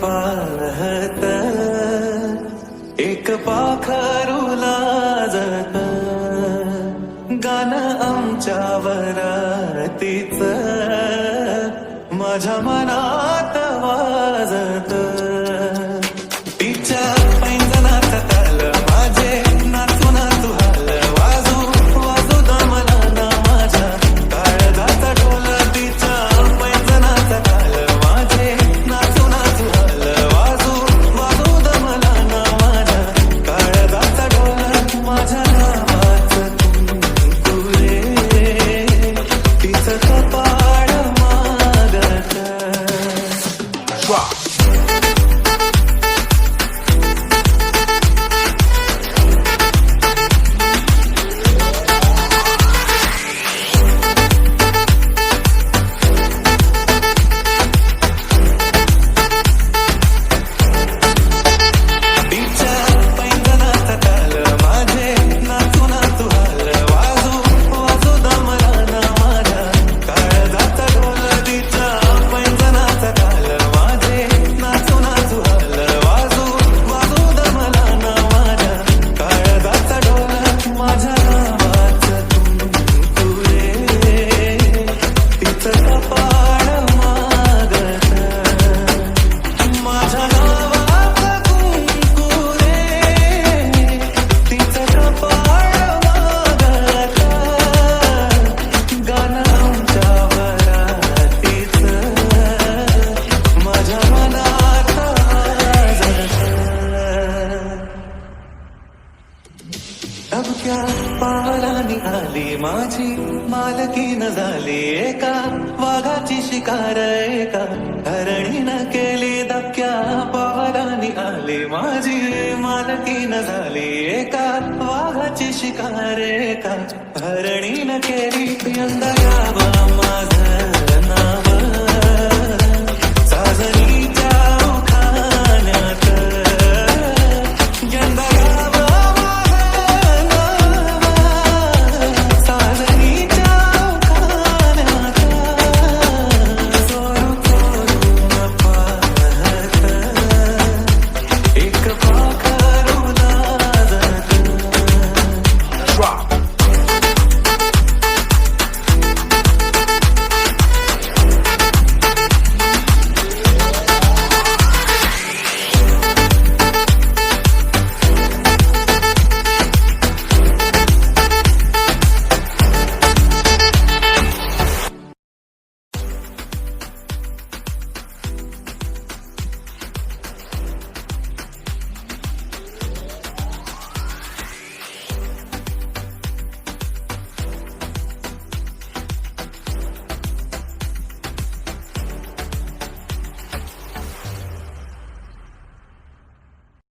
पाहत एक पाखरू लाजत गाणं आमच्या वरातीच माझ्या मनात वाजत तिच्या पैंजनात ताल माझे नाचू नाचू हाल वाजू वाजू दमला ना माझ्या काळजाचा ढोल तिच्या पैंजनात ताल माझे नाचू नाचू हाल वाजू वाजू दमला ना माझ्या काळजाचा ढोल माझ्या नावाचं तुरे तिचं कपाळ मागत धबक्या पावलांनी आली माझी मालकीन झाली एका वाघाची शिकार एका हरणीनं केली धबक्या पावलांनी आली माझी मालकीन झाली एका वाघाची शिकार एका हरणीनं केली यंदा यावा